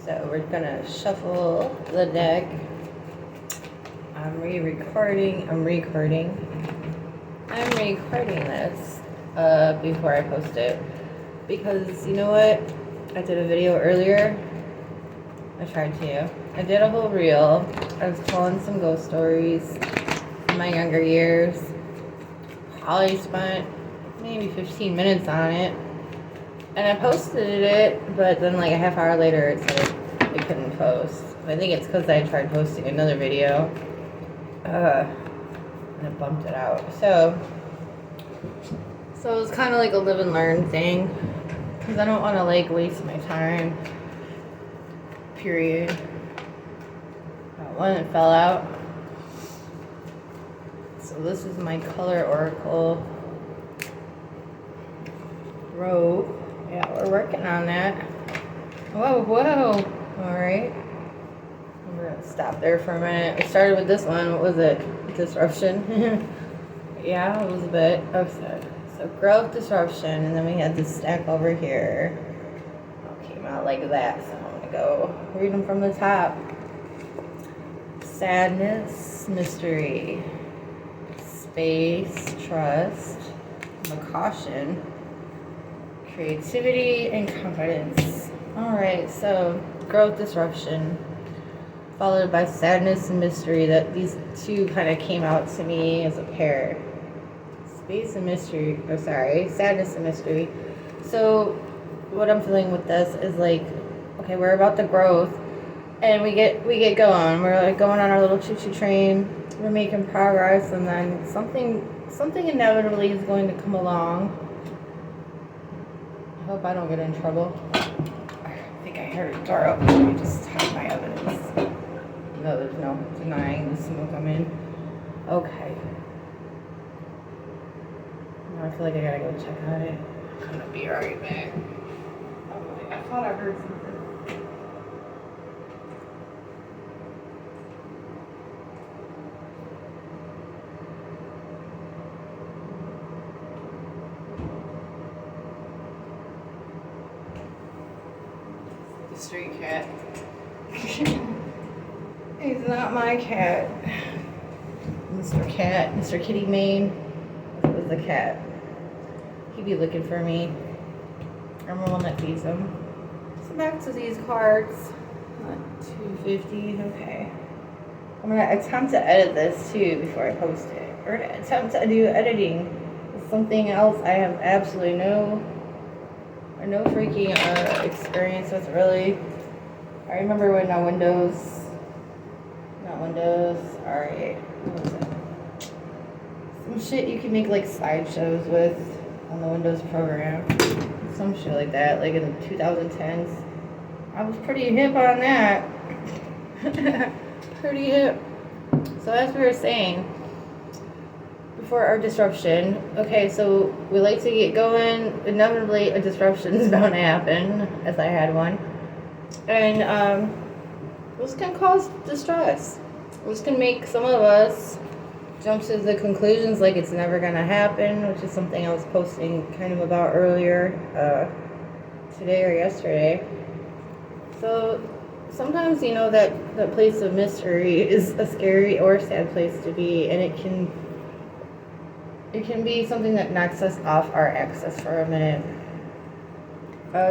So we're gonna shuffle the deck. I'm recording this before I post it because you know what? I did a video earlier. I did a whole reel. I was telling some ghost stories in my younger years. Probably spent maybe 15 minutes on it. And I posted it, but then like a half hour later it said I couldn't post. I think it's because I tried posting another video. And it bumped it out. So it was kind of like a live and learn thing. Because I don't want to like waste my time. Period. That one, it fell out. So this is my color oracle robe. Yeah, we're working on that. Whoa. Alright. We're going to stop there for a minute. We started with this one. What was it? Disruption. Yeah, it was a bit. Okay. So growth, disruption, and then we had this stack over here. It came out like that. So I'm going to go read them from the top. Sadness, mystery, space, trust, caution, creativity, and confidence. Alright, so growth, disruption, followed by sadness and mystery. That these two kind of came out to me as a pair. Space and mystery, sadness and mystery. So what I'm feeling with this is like, okay, we're about the growth, and we get going. We're like going on our little choo-choo train. We're making progress, and then something inevitably is going to come along. I hope I don't get in trouble. I think I heard a door open. Let me just hide my evidence. No, there's no denying the smoke I'm in. Okay. Now I feel like I gotta go check on it. I'm gonna be right back. Oh, I thought I heard something. The street cat. He's not my cat. Mr. Cat, Mr. Kitty Mane. This was the cat. He'd be looking for me. I'm the one that feeds him. So back to these cards. 250. Okay. I'm gonna attempt to edit this too before I post it, or attempt to do editing. It's something else I have absolutely no freaking experience with, really. I remember when alright, what was it? Some shit you can make like slideshows with on the Windows program. Some shit like that, like in the 2010s. I was pretty hip on that. Pretty hip. So as we were saying, before our disruption, okay, so we like to get going. Inevitably, a disruption is bound to happen, as I had one. And this can cause distress. This can make some of us jump to the conclusions like it's never going to happen, which is something I was posting kind of about earlier today or yesterday. So sometimes, you know, that place of mystery is a scary or sad place to be, and it can be something that knocks us off our axis for a minute.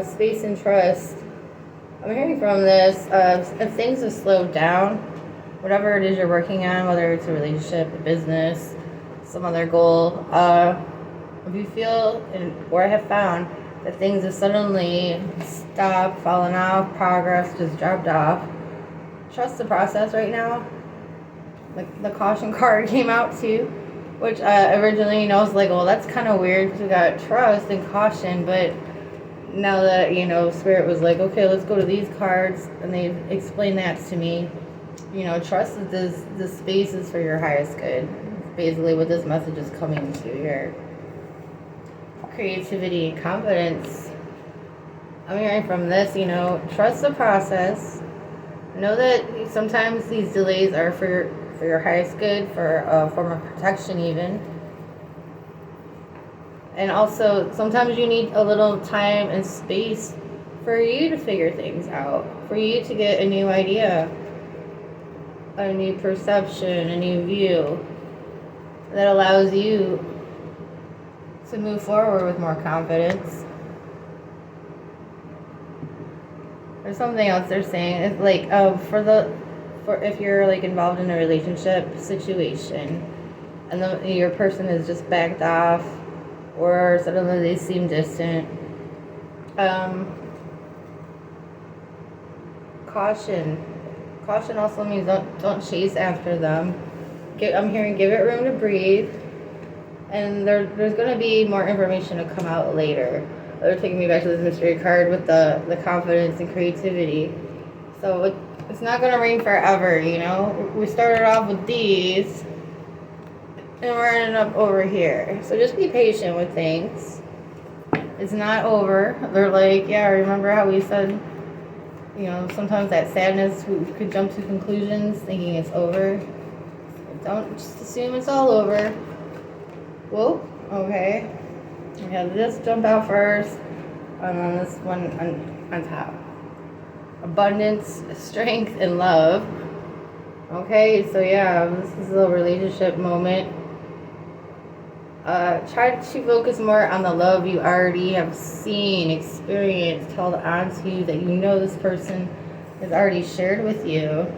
Space and trust. I'm hearing from this, if things have slowed down, whatever it is you're working on, whether it's a relationship, a business, some other goal, if you feel, or I have found, that things have suddenly stopped, fallen off, progress just dropped off, trust the process right now. Like the caution card came out too, which originally, you know, I was like, well, that's kind of weird because we got trust and caution, but now that, you know, Spirit was like, okay, let's go to these cards, and they explained that to me. You know, trust that this space is for your highest good. It's basically what this message is coming to here. Creativity, confidence. I'm hearing from this, you know, trust the process. Know that sometimes these delays are for your highest good, for a form of protection even. And also, sometimes you need a little time and space for you to figure things out, for you to get a new idea, a new perception, a new view that allows you to move forward with more confidence. There's something else they're saying. It's like for if you're like involved in a relationship situation and your person is just backed off or suddenly they seem distant. Caution. Caution also means don't chase after them. I'm hearing give it room to breathe. And there's going to be more information to come out later. They're taking me back to this mystery card with the confidence and creativity. So it's not going to rain forever, you know. We started off with these, and we're ending up over here. So just be patient with things. It's not over. They're like, yeah, remember how we said, you know, sometimes that sadness, we could jump to conclusions thinking it's over. Don't just assume it's all over. Whoa, okay. We have this jump out first, and then this one on top. Abundance, strength, and love. Okay, so yeah, this is a relationship moment. Try to focus more on the love you already have seen, experienced, held on to, that you know this person has already shared with you.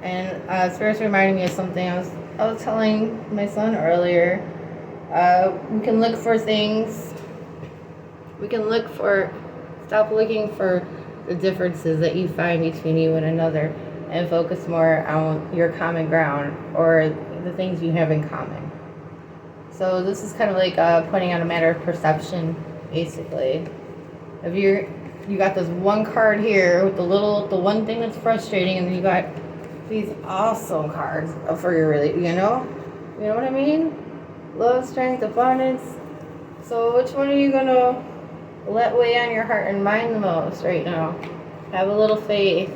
And Spirit's reminding me of something I was telling my son earlier. We can look for things. We can stop looking for the differences that you find between you and another and focus more on your common ground or the things you have in common. So this is kind of like pointing out a matter of perception, basically. If you got this one card here with the one thing that's frustrating, and then you got these awesome cards for your you know what I mean? Love, strength, abundance. So which one are you gonna let weigh on your heart and mind the most right now? Have a little faith.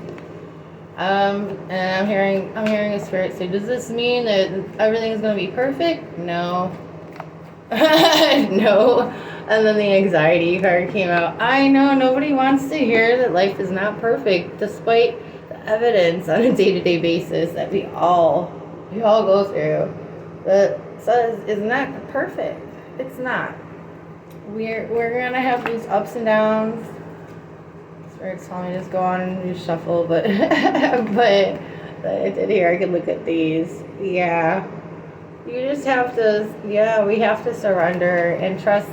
And I'm hearing a spirit say, does this mean that everything's gonna be perfect? No. No. And then the anxiety card came out. I know nobody wants to hear that life is not perfect, despite evidence on a day-to-day basis that we all go through that says is not perfect. It's not. We're gonna have these ups and downs. Spirit's telling me just go on and just shuffle, but but I did hear I could look at these. Yeah. You just have to we have to surrender and trust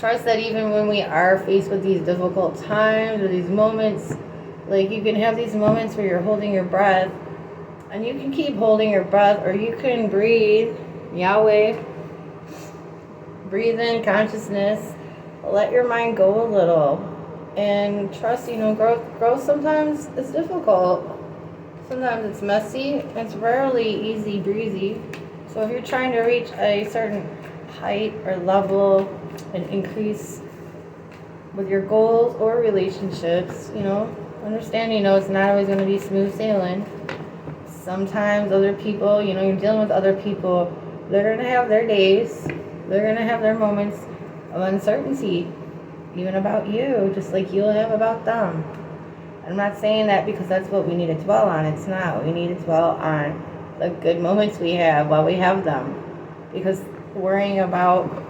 that even when we are faced with these difficult times or these moments, like you can have these moments where you're holding your breath, and you can keep holding your breath, or you can breathe, Yahweh, breathe in consciousness, let your mind go a little, and trust, growth sometimes is difficult. Sometimes it's messy, it's rarely easy breezy. So if you're trying to reach a certain height or level and increase with your goals or relationships, understand, it's not always going to be smooth sailing. Sometimes other people, you're dealing with other people, they're going to have their days, they're going to have their moments of uncertainty, even about you, just like you'll have about them. I'm not saying that because that's what we need to dwell on. It's not. We need to dwell on the good moments we have while we have them, because worrying about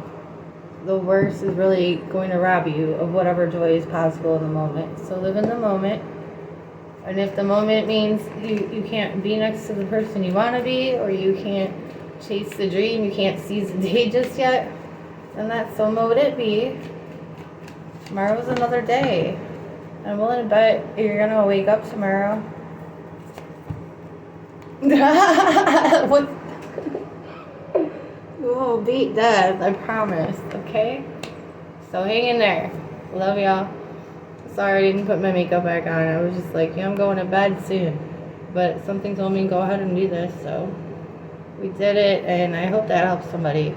the worst is really going to rob you of whatever joy is possible in the moment. So live in the moment. And if the moment means you can't be next to the person you want to be, or you can't chase the dream, you can't seize the day just yet, then so mote it be. Tomorrow's another day. I'm willing to bet you're going to wake up tomorrow. What? We'll beat death, I promise, okay? So hang in there. Love y'all. Sorry I didn't put my makeup back on. I was just like, I'm going to bed soon. But something told me go ahead and do this, so we did it, and I hope that helps somebody.